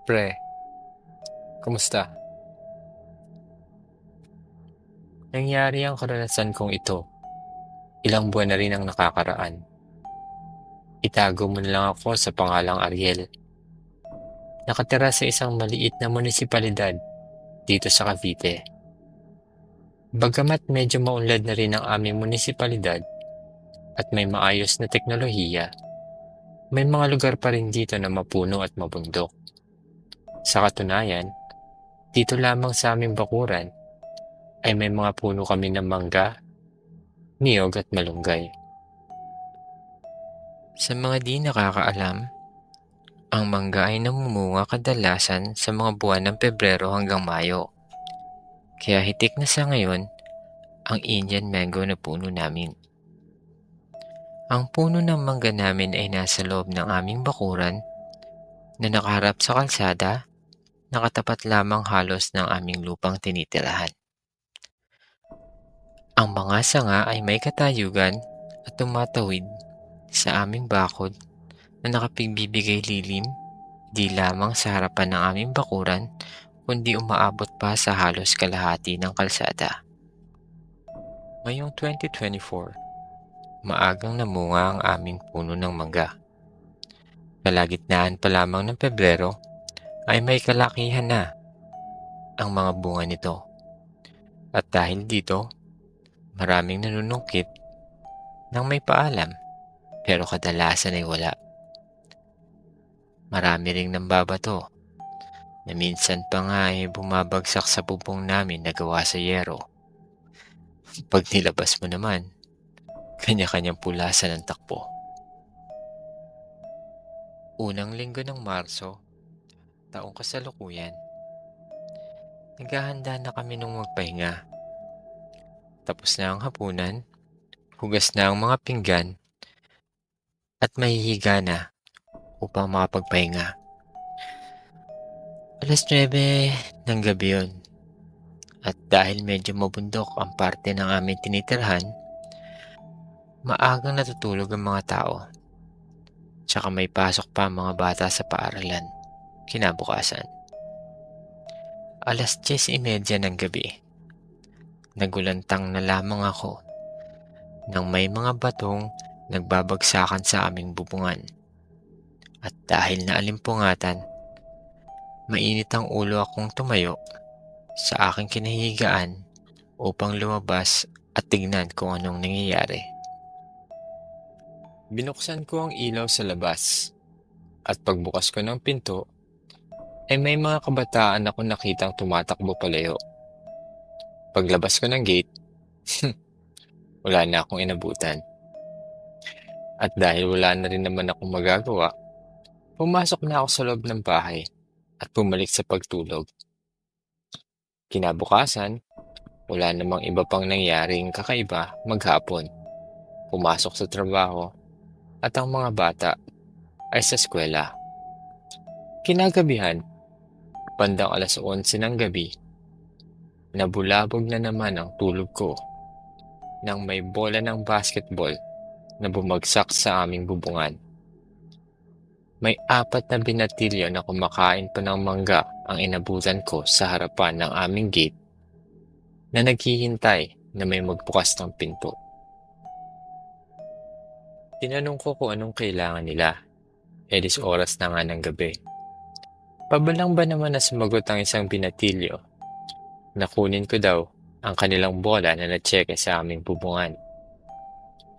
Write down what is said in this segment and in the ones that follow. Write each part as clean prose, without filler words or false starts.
Pre, kumusta? Nangyari ang karanasan kong ito. Ilang buwan na rin ang nakakaraan. Itago mo na lang ako sa pangalang Ariel. Nakatira sa isang maliit na munisipalidad dito sa Cavite. Bagamat medyo maunlad na rin ang aming munisipalidad at may maayos na teknolohiya, may mga lugar pa rin dito na mapuno at mabundok. Sa katunayan, dito lamang sa aming bakuran ay may mga puno kami ng mangga, niyog at malunggay. Sa mga di nakakaalam, ang mangga ay namumunga kadalasan sa mga buwan ng Pebrero hanggang Mayo. Kaya hitik na sa ngayon ang Indian mango na puno namin. Ang puno ng mangga namin ay nasa loob ng aming bakuran na nakaharap sa kalsada, nakatapat lamang halos ng aming lupang tinitirahan. Ang mga sanga ay may katayugan at tumatawid sa aming bakod na nakapagbibigay lilim di lamang sa harapan ng aming bakuran kundi umaabot pa sa halos kalahati ng kalsada. Ngayong 2024, maagang namunga ang aming puno ng mangga. Kalagitnaan pa lamang ng Pebrero ay may kalakihan na ang mga bunga nito. At dahil dito, maraming nanunungkit nang may paalam pero kadalasan ay wala. Marami ring nambabato na minsan pa nga ay bumabagsak sa bubong namin na gawa sa yero. Pag nilabas mo naman, kanya-kanyang pulasan ng takbo. Unang linggo ng Marso, taong kasalukuyan, naghahanda na kami nung magpahinga. Tapos na ang hapunan, hugas na ang mga pinggan, at mahihiga na upang makapagpahinga. Alas 9 ng gabi yun. At dahil medyo mabundok ang parte ng aming tinitirhan, maagang natutulog ang mga tao. Tsaka may pasok pa ang mga bata sa paaralan. Kinabukasan. Alas 10:30 ng gabi. Nagulantang na lamang ako nang may mga batong nagbabagsakan sa aming bubungan. At dahil naalimpungatan, mainit ang ulo akong tumayo sa aking kinahigaan upang lumabas at tignan kung anong nangyayari. Binuksan ko ang ilaw sa labas at pagbukas ko ng pinto ay may mga kabataan ako nakitang tumatakbo palayo. Paglabas ko ng gate, wala na akong inabutan. At dahil wala na rin naman akong magagawa, pumasok na ako sa loob ng bahay at bumalik sa pagtulog. Kinabukasan, wala namang iba pang nangyaring kakaiba maghapon. Pumasok sa trabaho at ang mga bata ay sa eskwela. Kinagabihan, bandang alas 11 ng gabi, nabulabog na naman ang tulog ko nang may bola ng basketball na bumagsak sa aming bubungan. May 4 na binatilyo na kumakain pa ng mangga ang inabutan ko sa harapan ng aming gate na naghihintay na may magbukas ng pinto. Tinanong ko kung anong kailangan nila. Edis oras na nga ng gabi. Pabalang ba naman na sumagot ang isang binatilyo na kunin ko daw ang kanilang bola na natseke sa aming bubungan.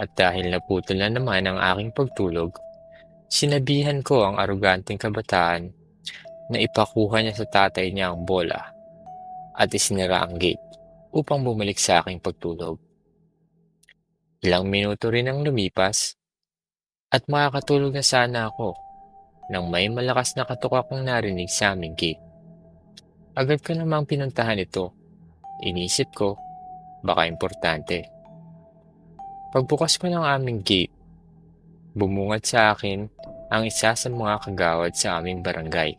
At dahil naputol na naman ang aking pagtulog, sinabihan ko ang aruganteng kabataan na ipakuha niya sa tatay niya ang bola at isinara ang gate upang bumalik sa aking pagtulog. Ilang minuto rin ang lumipas at makakatulog na sana ako nang may malakas na katok akong narinig sa aming gate. Agad ko namang pinuntahan ito. Inisip ko, baka importante. Pagbukas ko ng aming gate, bumungad sa akin ang isa sa mga kagawad sa aming barangay.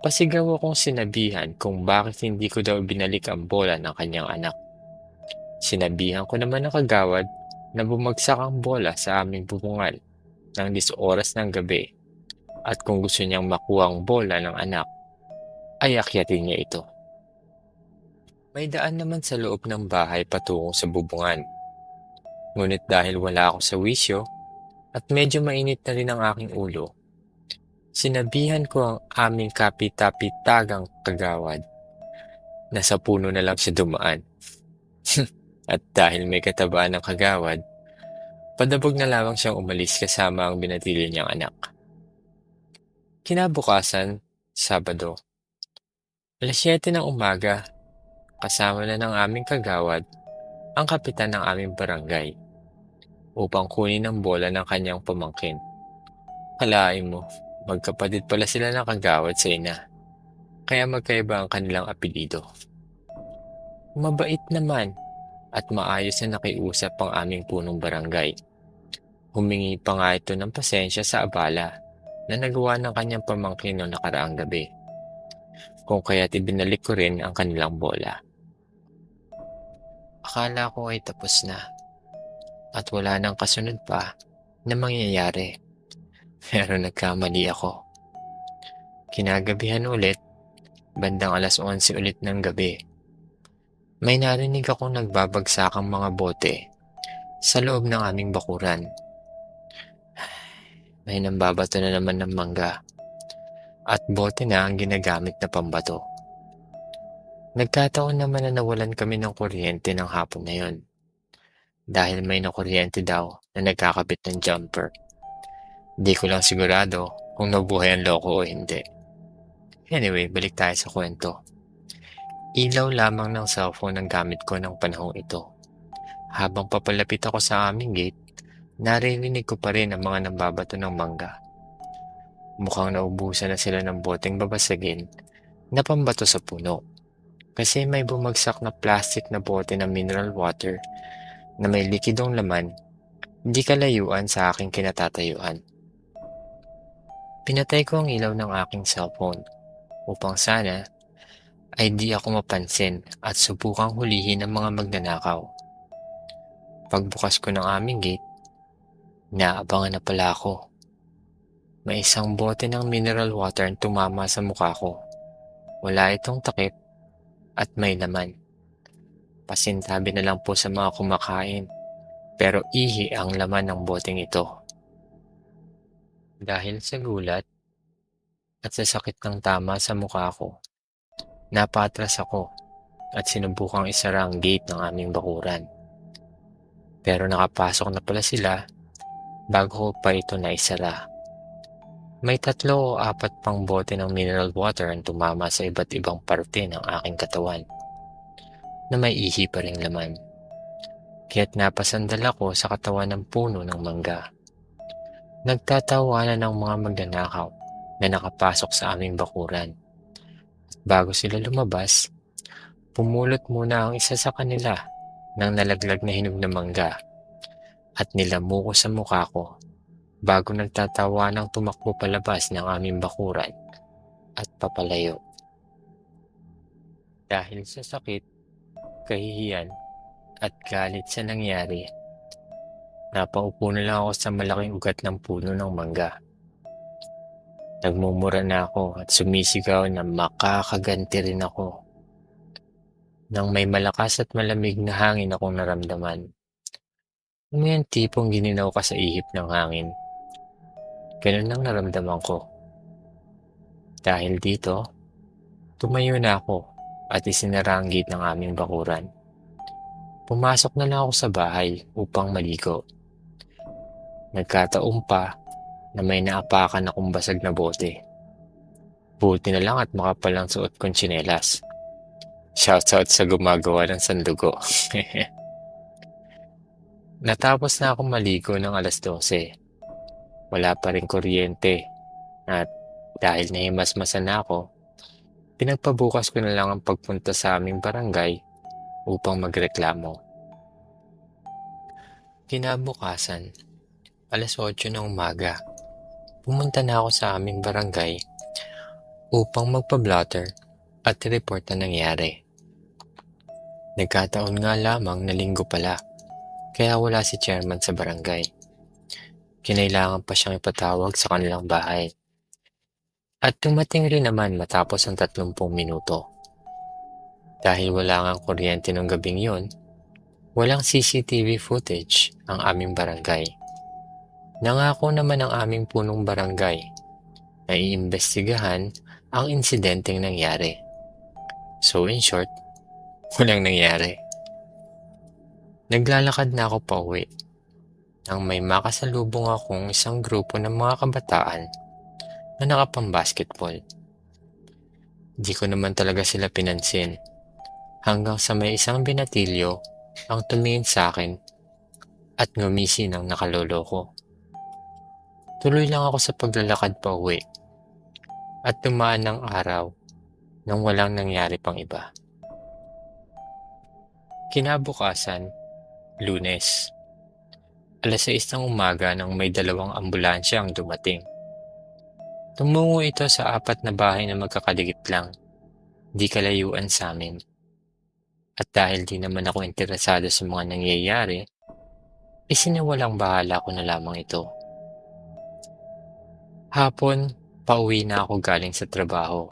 Pasigaw akong sinabihan kung bakit hindi ko daw binalik ang bola ng kanyang anak. Sinabihan ko naman ang kagawad na bumagsak ang bola sa aming bubungan ng 10 oras ng gabi at kung gusto niyang makuha ang bola ng anak, ay akyatin niya ito. May daan naman sa loob ng bahay patungong sa bubungan. Ngunit dahil wala ako sa wisyo at medyo mainit na rin ang aking ulo, sinabihan ko ang aming kapitapitagang kagawad na sa puno na lang siya dumaan. At dahil may katabaan ng kagawad, padabog na lamang siyang umalis kasama ang binatili niyang anak. Kinabukasan, Sabado, alas 7 ng umaga, kasama na ng aming kagawad ang kapitan ng aming barangay upang kunin ang bola ng kanyang pamangkin. Kalain mo, magkapatid pala sila ng kagawad sa ina, kaya magkaiba ang kanilang apelido. Mabait naman at maayos na nakiusap ang aming punong barangay. Humingi pa nga ito ng pasensya sa abala na nagawa ng kanyang pamangkin noong nakaraang gabi, kung kaya't ibinalik ko rin ang kanilang bola. Akala ko ay tapos na at wala nang kasunod pa na mangyayari, pero nagkamali ako. Kinagabihan ulit, bandang alas 11 ulit ng gabi, may narinig akong nagbabagsakang mga bote sa loob ng aming bakuran. May nambabato na naman ng mangga at bote na ang ginagamit na pambato. Nagkataon naman na nawalan kami ng kuryente ng hapon na yon dahil may nakuryente daw na nagkakabit ng jumper. Di ko lang sigurado kung nabuhay ang loko o hindi. Anyway, balik tayo sa kwento. Ilaw lamang ng cellphone ang gamit ko ng panahong ito. Habang papalapit ako sa aming gate, naririnig ko pa rin ang mga nambabato ng mangga. Mukhang naubusan na sila ng boteng babasagin na pambato sa puno. Kasi may bumagsak na plastic na bote ng mineral water na may likidong laman, di kalayuan sa aking kinatatayuan. Pinatay ko ang ilaw ng aking cellphone upang sana ay di ako mapansin at subukang hulihin ng mga magnanakaw. Pagbukas ko ng aming gate, naabangan na pala ako. May isang bote ng mineral water ang tumama sa mukha ko. Wala itong takip at may laman. Pasintabi na lang po sa mga kumakain, pero ihi ang laman ng boteng ito. Dahil sa gulat at sa sakit ng tama sa mukha ko, napatras ako at sinubukang isara ang gate ng aming bakuran. Pero nakapasok na pala sila bago ko pa ito naisara. May 3 o 4 pang bote ng mineral water ang tumama sa iba't ibang parte ng aking katawan na may ihi pa ring laman. Kaya't napasandal ako sa katawan ng puno ng mangga. Nagtatawanan ng mga magnanakaw na nakapasok sa aming bakuran. Bago sila lumabas, pumulot muna ang isa sa kanila ng nalaglag na hinog na mangga at nilamu ko sa mukha ko bago nagtatawa ng tumakbo palabas ng aming bakuran at papalayo. Dahil sa sakit, kahihiyan at galit sa nangyari, napaupo na lang ako sa malaking ugat ng puno ng mangga. Nagmumura na ako at sumisigaw na makakaganti rin ako. Nang may malakas at malamig na hangin akong naramdaman. Ano yung tipong gininaw ka sa ihip ng hangin? Ganun ang naramdaman ko. Dahil dito, tumayo na ako at isinara ang gate ng aming bakuran. Pumasok na lang ako sa bahay upang maligo. Nagkataon pa na may naapakan akong basag na bote. Buti na lang at makapal ang suot kong tsinelas. Shoutout sa gumagawa ng sandugo. Natapos na akong maligo ng alas 12. Wala pa rin kuryente at dahil nahimasmasan na ako, pinagpabukas ko na lang ang pagpunta sa aming barangay upang magreklamo. Kinabukasan, alas 8 ng umaga, pumunta na ako sa aming barangay upang magpa-blotter at report na nangyari. Nagkataon nga lamang na linggo pala, kaya wala si chairman sa barangay. Kinailangan pa siyang ipatawag sa kanilang bahay At dumating rin naman matapos ang 30 minuto. Dahil wala ngang kuryente nung gabing yon, walang CCTV footage ang aming barangay. Nangako naman ang aming punong barangay na iimbestigahan ang insidenteng nangyari. So in short, walang nangyari. Naglalakad na ako pauwi nang may makasalubong akong isang grupo ng mga kabataan na nakapang-basketball. Di ko naman talaga sila pinansin hanggang sa may isang binatilyo ang tumingin sa akin at ngumisi ng nakaloloko. Tuloy lang ako sa paglalakad pauwi at dumaan ng araw nang walang nangyari pang iba. Kinabukasan, Lunes, 6:00 ng umaga nang may 2 ambulansya ang dumating. Tumungo ito sa 4 na bahay na magkakadikit lang, di kalayuan sa amin. At dahil di naman ako interesado sa mga nangyayari, isinawalang bahala ko na lamang ito. Hapon, pauwi na ako galing sa trabaho.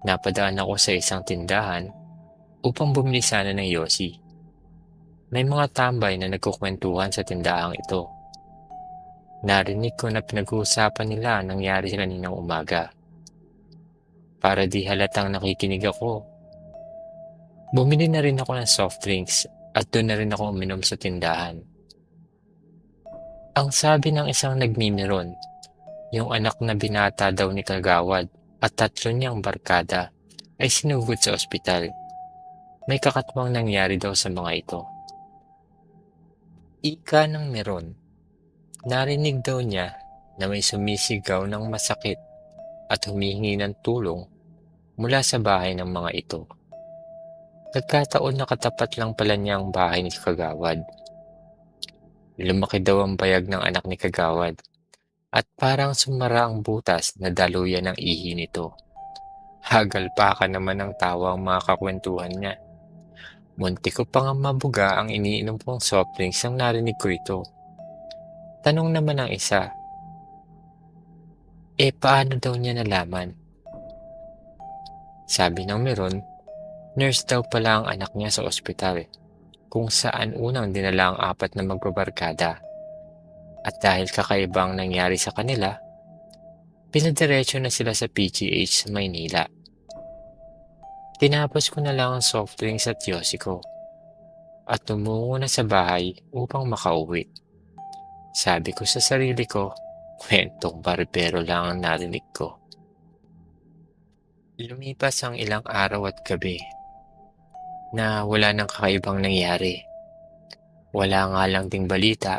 Napadaan ako sa isang tindahan upang bumili sana ng yosi. May mga tambay na nagkukwentuhan sa tindahang ito. Narinig ko na pinag-uusapan nila ang nangyari kaninang umaga. Para di halatang nakikinig ako, bumili na rin ako ng soft drinks at doon na rin ako uminom sa tindahan. Ang sabi ng isang nagmimiron, yung anak na binata daw ni Kagawad at 3 niyang barkada ay sinugod sa ospital. May kakatwang nangyari daw sa mga ito. Ika ng meron, narinig daw niya na may sumisigaw ng masakit at humihingi ng tulong mula sa bahay ng mga ito. Nagkataon na katapat lang pala niya ang bahay ni Kagawad. Lumaki daw ang bayag ng anak ni Kagawad at parang sumara ang butas na daluyan ng ihi nito. Hagal pa ka naman ng tawa ang mga kakwentuhan niya. Munti ko pa nga mabuga ang iniinom kong soft drinks nang narinig ko ito. Tanong naman ng isa, paano daw niya nalaman? Sabi ng meron, nurse daw pala ang anak niya sa ospital, kung saan unang dinala ang 4 na magbabarkada. At dahil kakaibang nangyari sa kanila, pinadiretso na sila sa PGH sa Maynila. Tinapos ko na lang ang soft drinks at yosi ko at tumungo na sa bahay upang makauwi. Sabi ko sa sarili ko, kwentong barbero lang ang narinig ko. Lumipas ang ilang araw at gabi na wala nang kakaibang nangyari. Wala nga lang ding balita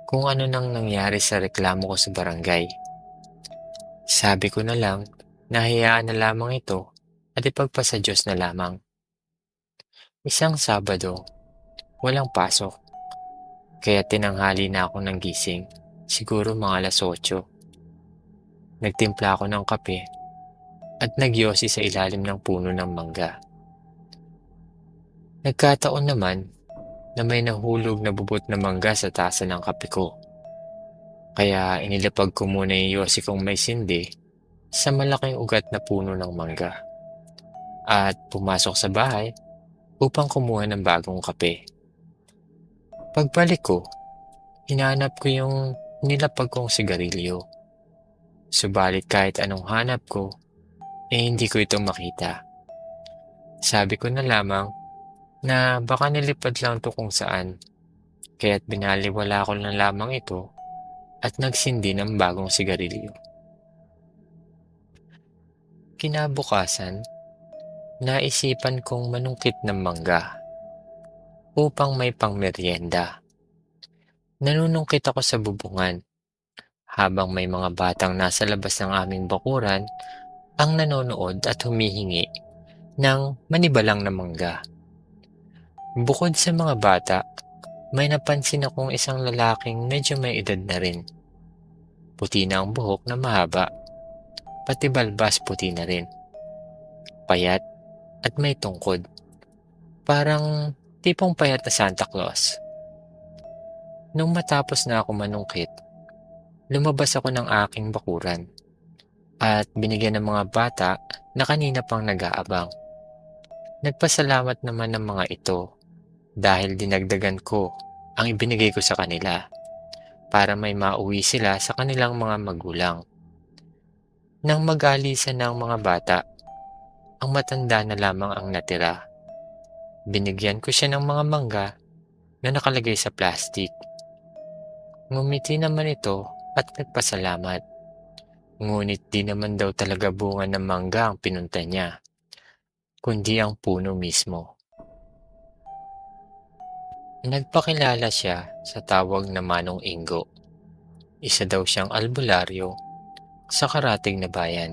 kung ano nang nangyari sa reklamo ko sa barangay. Sabi ko na lang na hayaan na lamang ito at ipagpasa Diyos na lamang. Isang Sabado, walang pasok, kaya tinanghali na ako ng gising, siguro mga 8:00. Nagtimpla ako ng kape at nagyosi sa ilalim ng puno ng mangga. Nagkataon naman na may nahulog na bubot na mangga sa tasa ng kape ko. Kaya inilapag ko muna yung yosi kong may sindi sa malaking ugat na puno ng mangga at pumasok sa bahay upang kumuha ng bagong kape. Pagbalik ko, hinanap ko yung nilapag kong sigarilyo. Subalit kahit anong hanap ko, hindi ko ito makita. Sabi ko na lamang na baka nilipad lang to kung saan, kaya't binaliwala ko na lamang ito at nagsindi ng bagong sigarilyo. Kinabukasan, naisipan kong manungkit ng mangga upang may pangmeryenda. Nanunungkit ako sa bubungan habang may mga batang nasa labas ng aming bakuran ang nanonood at humihingi ng manibalang na mangga. Bukod sa mga bata, may napansin akong isang lalaking medyo may edad na rin. Puti na ang buhok na mahaba, pati balbas puti na rin. Payat at may tungkod. Parang tipong payat na Santa Claus. Nung matapos na ako manungkit, lumabas ako ng aking bakuran at binigyan ng mga bata na kanina pang nag-aabang. Nagpasalamat naman ng mga ito dahil dinagdagan ko ang ibinigay ko sa kanila para may mauwi sila sa kanilang mga magulang. Nang mag-alisan ng mga bata, ang matanda na lamang ang natira. Binigyan ko siya ng mga mangga na nakalagay sa plastik. Ngumiti naman ito at nagpasalamat. Ngunit di naman daw talaga bunga ng mangga ang pinunta niya, kundi ang puno mismo. Nagpakilala siya sa tawag na Manong Ingo. Isa daw siyang albularyo sa karatig na bayan.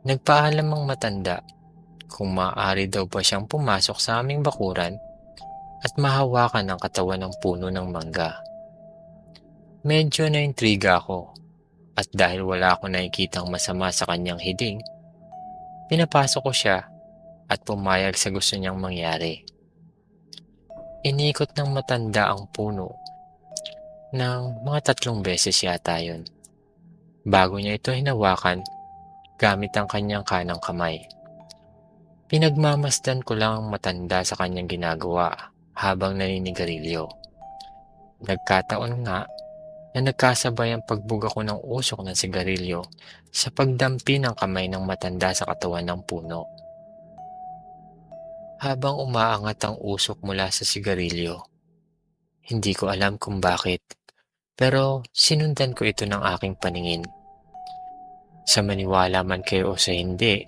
Nagpaalam ang matanda kung maaari daw ba siyang pumasok sa aming bakuran at mahawakan ang katawan ng puno ng mangga. Medyo naintriga ako at dahil wala akong nakikitang masama sa kanyang hiling, pinapasok ko siya at pumayag sa gusto niyang mangyari. Inikot ng matanda ang puno ng mga 3 beses yata yun, bago niya ito hinawakan gamit ang kanyang kanang kamay. Pinagmamasdan ko lang ang matanda sa kanyang ginagawa habang naninigarilyo. Nagkataon nga na nagkasabay ang pagbuga ko ng usok ng sigarilyo sa pagdampi ng kamay ng matanda sa katawan ng puno. Habang umaangat ang usok mula sa sigarilyo, hindi ko alam kung bakit, pero sinundan ko ito ng aking paningin. Sa maniwala man kayo o sa hindi,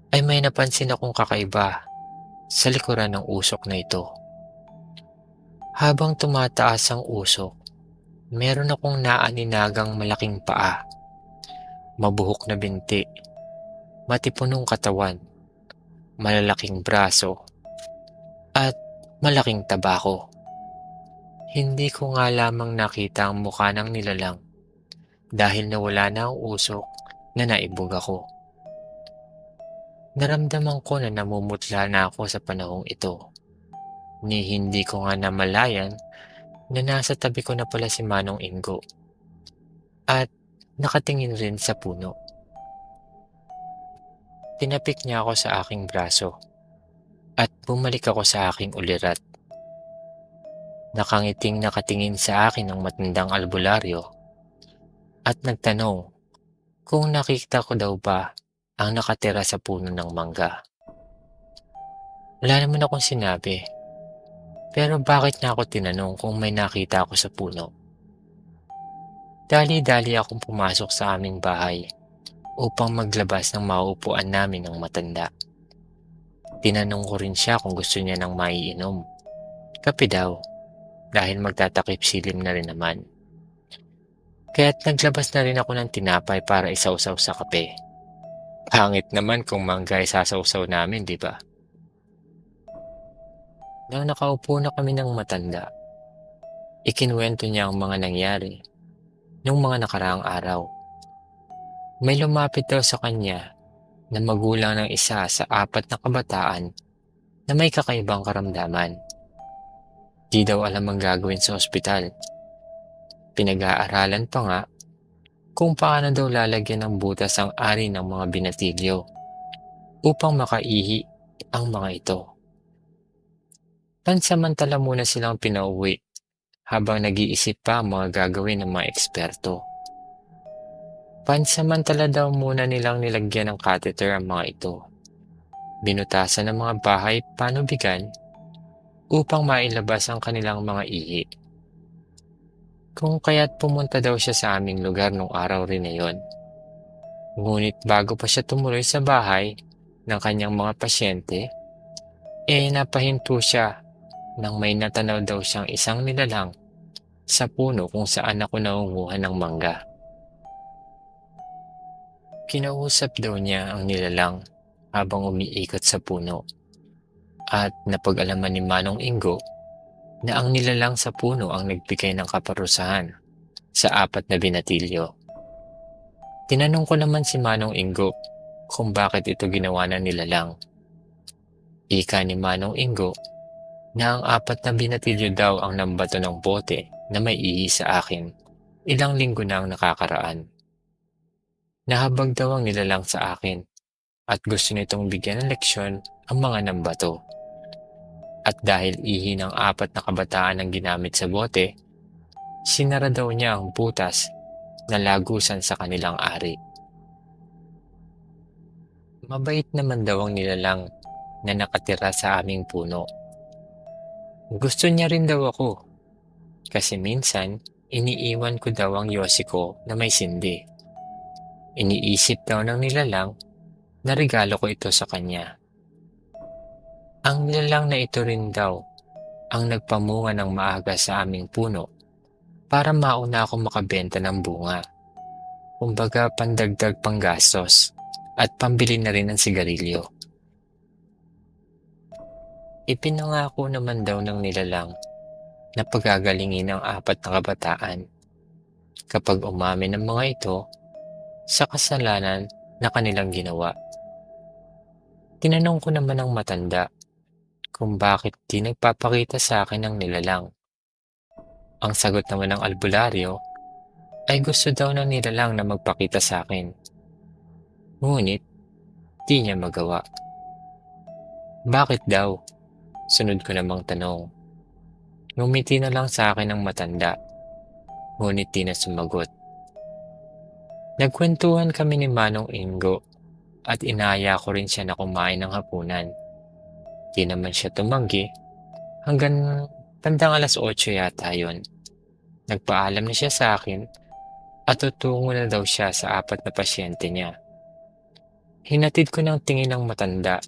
ay may napansin akong kakaiba sa likuran ng usok na ito. Habang tumataas ang usok, meron akong naaninagang malaking paa, mabuhok na binti, matipunong katawan, malalaking braso, at malaking tabako. Hindi ko nga lamang nakita ang mukha ng nilalang dahil nawala na ang usok na naibog ako. Naramdaman ko na namumutla na ako sa panahong ito. Ni hindi ko nga namalayan na nasa tabi ko na pala si Manong Ingo at nakatingin rin sa puno. Tinapik niya ako sa aking braso at bumalik ako sa aking ulirat. Nakangiting nakatingin sa akin ang matandang albularyo at nagtanong kung nakita ko daw ba ang nakatira sa puno ng mangga. Wala naman akong sinabi, pero bakit niya ako tinanong kung may nakita ako sa puno? Dali-dali akong pumasok sa aming bahay upang maglabas ng mauupuan namin ng matanda. Tinanong ko rin siya kung gusto niya ng maiinom. Kape daw, dahil magtatakip silim na rin naman. Kaya't naglabas na rin ako ng tinapay para isawsaw sa kape. Pangit naman kung mangga isasawsaw namin, di ba? Nang nakaupo na kami ng matanda, ikinuwento niya ang mga nangyari nung mga nakaraang araw. May lumapit daw sa kanya na magulang ng isa sa 4 na kabataan na may kakaibang karamdaman. Di daw alam ang gagawin sa ospital. Pinag-aaralan pa nga kung paano daw lalagyan ng butas ang ari ng mga binatilyo upang makaihi ang mga ito. Pansamantala muna silang pinauwi habang nag-iisip pa ang mga gagawin ng mga eksperto. Pansamantala daw muna nilang nilagyan ng catheter ang mga ito. Binutasan ng mga bahay panubigan upang mailabas ang kanilang mga ihi. Kung kaya't pumunta daw siya sa aming lugar nung araw rin na yon. Ngunit bago pa siya tumuloy sa bahay ng kanyang mga pasyente, napahinto siya nang may natanaw daw siyang isang nilalang sa puno kung saan ako nangunguha ng mangga. Kinausap daw niya ang nilalang habang umiikot sa puno at napag-alaman ni Manong Ingo na ang nilalang sa puno ang nagbigay ng kaparusahan sa 4 na binatilyo. Tinanong ko naman si Manong Ingo kung bakit ito ginawa ng nilalang. Ika ni Manong Ingo na ang 4 na binatilyo daw ang nambato ng bote na may ihi sa akin ilang linggo na ang nakakaraan. Nahabag daw ang nilalang sa akin at gusto nitong bigyan ng leksyon ang mga nambato. At dahil ihi ng 4 na kabataan ang ginamit sa bote, sinara daw niya ang butas na lagusan sa kanilang ari. Mabait naman daw ang nilalang na nakatira sa aming puno. Gusto niya rin daw ako kasi minsan iniiwan ko daw ang yosi ko na may sindi. Iniisip daw ng nilalang na regalo ko ito sa kanya. Ang nilalang na ito rin daw ang nagpamunga ng maaga sa aming puno para mauna akong makabenta ng bunga. Kumbaga pandagdag panggastos at pambili na rin ng sigarilyo. Ipinangako naman daw ng nilalang na pagagalingin ang 4 na kabataan kapag umamin ang mga ito sa kasalanan na kanilang ginawa. Tinanong ko naman ang matanda kung bakit di nagpapakita sa akin ng nilalang. Ang sagot naman ng albularyo ay gusto daw ng nilalang na magpakita sa akin. Ngunit di niya magawa. Bakit daw? Sunod ko namang tanong. Ngumiti na lang sa akin ang matanda, ngunit di na sumagot. Nagkwentuhan kami ni Manong Ingo at inaya ko rin siya na kumain ng hapunan. Di naman siya tumanggi hanggang bandang 8:00 yata yon. Nagpaalam na siya sa akin at tutungo na daw siya sa 4 na pasyente niya. Hinatid ko ng tingin ng matanda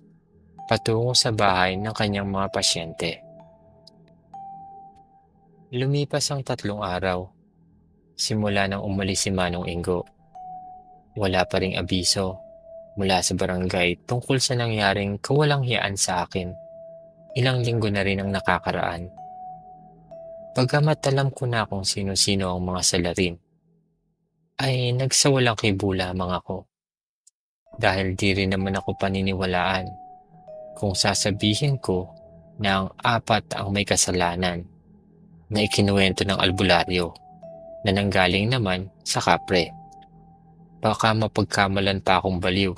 patungo sa bahay ng kanyang mga pasyente. Lumipas ang 3 araw, simula nang umalis si Manong Ingo. Wala pa ring abiso mula sa barangay tungkol sa nangyaring kawalang-hiyaan sa akin. Ilang linggo na rin ang nakakaraan. Bagamat alam ko na kung sino-sino ang mga salarin, ay nagsawalang kibula lamang ako. Dahil di rin naman ako paniniwalaan kung sasabihin ko na ang 4 ang may kasalanan na ikinuwento ng albularyo na nanggaling naman sa kapre. Baka mapagkamalan pa akong baliw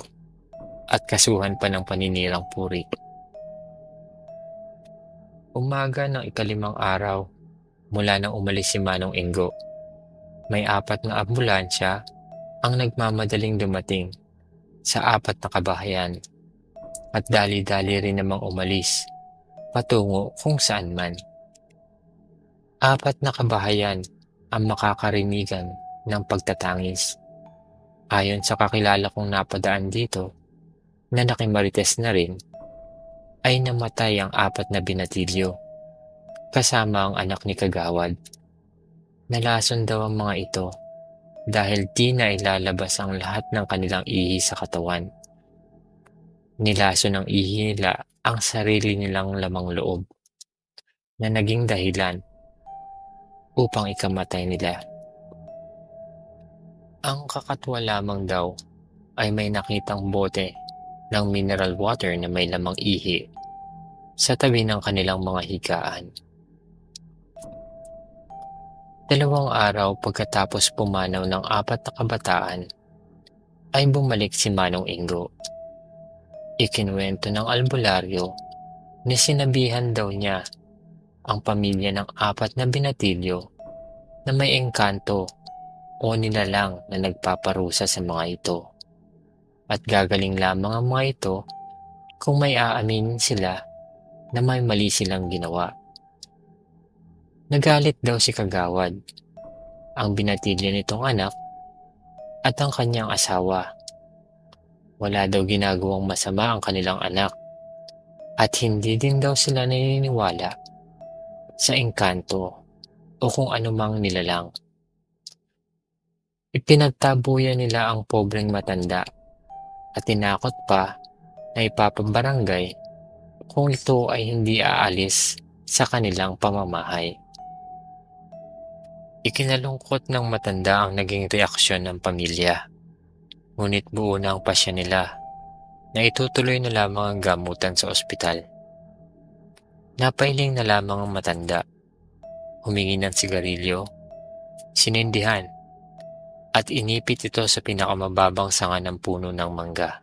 at kasuhan pa ng paninirang puri. Umaga ng 5 araw mula nang umalis si Manong Ingo, may 4 na ambulansya ang nagmamadaling dumating sa 4 na kabahayan at dali-dali rin namang umalis patungo kung saan man. 4 na kabahayan ang makakarinigan ng pagtatangis. Ayon sa kakilala kong napadaan dito, na nakimarites na rin, ay namatay ang 4 na binatilyo, kasama ang anak ni Kagawad. Nalason daw ang mga ito dahil di na ilalabas ang lahat ng kanilang ihi sa katawan. Nilason ng ihi nila ang sarili nilang lamang loob na naging dahilan upang ikamatay nila. Ang kakatwa lamang daw ay may nakitang bote ng mineral water na may lamang ihi sa tabi ng kanilang mga higaan. 2 araw pagkatapos pumanaw ng 4 na kabataan, ay bumalik si Manong Ingo. Ikinuwento ng albularyo na sinabihan daw niya ang pamilya ng 4 na binatilyo na may engkanto o nilalang na nagpaparusa sa mga ito. At gagaling lamang ang mga ito kung may aaminin sila na may mali silang ginawa. Nagalit daw si Kagawad, ang binatilyo nitong anak at ang kanyang asawa. Wala daw ginagawang masama ang kanilang anak at hindi din daw sila naniniwala sa engkanto o kung anumang nilalang. Ipinagtabuyan nila ang pobreng matanda at tinakot pa na ipapabarangay kung ito ay hindi aalis sa kanilang pamamahay. Ikinalungkot ng matanda ang naging reaksyon ng pamilya. Ngunit buo na ang pasya nila na itutuloy na lamang ang gamutan sa ospital. Napailing na lamang ang matanda. Humingi ng sigarilyo, sinindihan, at inipit ito sa pinakamababang sanga ng puno ng mangga.